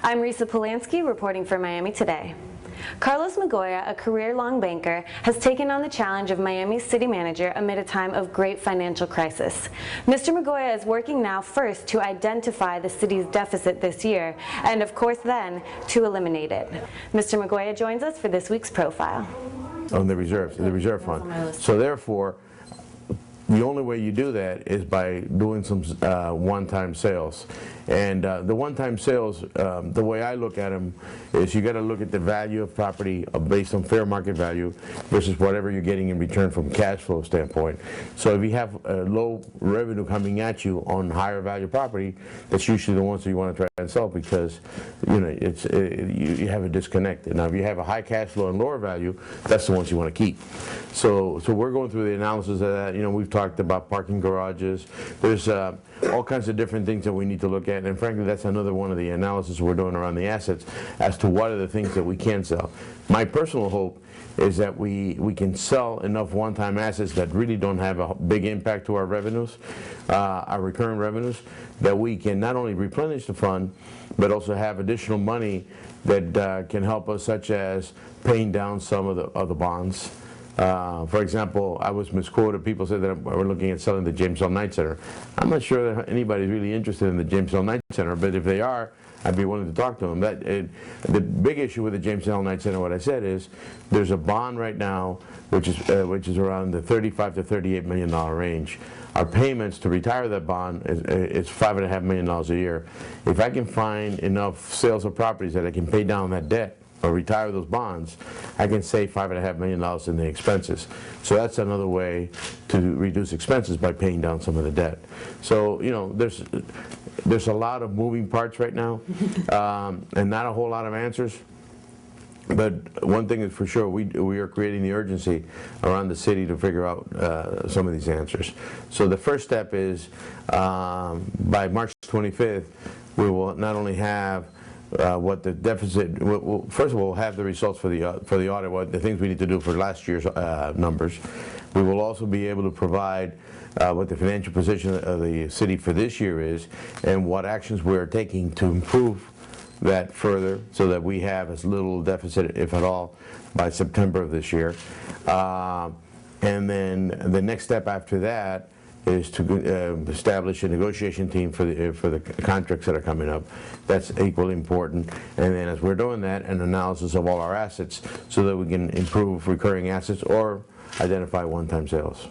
I'm Risa Polanski reporting for Miami Today. Carlos Migoya, a career-long banker, has taken on the challenge of Miami's city manager amid a time of great financial crisis. Mr. Migoya is working now first to identify the city's deficit this year, and of course then, to eliminate it. Mr. Migoya joins us for this week's profile. On the reserves, the reserve fund. So therefore, the only way you do that is by doing some one-time sales. And the one-time sales, the way I look at them is you got to look at the value of property based on fair market value versus whatever you're getting in return from a cash flow standpoint. So if you have low revenue coming at you on higher value property, that's usually the ones that you want to try and sell because you know you have a disconnect. Now if you have a high cash flow and lower value, that's the ones you want to keep. So we're going through the analysis of that. You know, we've talked about parking garages. There's all kinds of different things that we need to look at, and frankly that's another one of the analysis we're doing around the assets as to what are the things that we can sell. My personal hope is that we can sell enough one-time assets that really don't have a big impact to our revenues, our recurring revenues, that we can not only replenish the fund but also have additional money that can help us, such as paying down some of the bonds. For example, I was misquoted. People said that we're looking at selling the James L. Knight Center. I'm not sure that anybody's really interested in the James L. Knight Center, but if they are, I'd be willing to talk to them. The big issue with the James L. Knight Center, what I said is, there's a bond right now which is around the $35 to $38 million range. Our payments to retire that bond is $5.5 million a year. If I can find enough sales of properties that I can pay down that debt or retire those bonds, I can save $5.5 million in the expenses. So that's another way to reduce expenses, by paying down some of the debt. So you know, there's a lot of moving parts right now, and not a whole lot of answers. But one thing is for sure, we are creating the urgency around the city to figure out some of these answers. So the first step is by March 25th, we will not only have what the deficit, first of all, we'll have the results for the audit, what the things we need to do for last year's numbers. We will also be able to provide what the financial position of the city for this year is, and what actions we're taking to improve that further, so that we have as little deficit, if at all, by September of this year. And then the next step after that is to establish a negotiation team for the contracts that are coming up. That's equally important. And then as we're doing that, an analysis of all our assets so that we can improve recurring assets or identify one-time sales.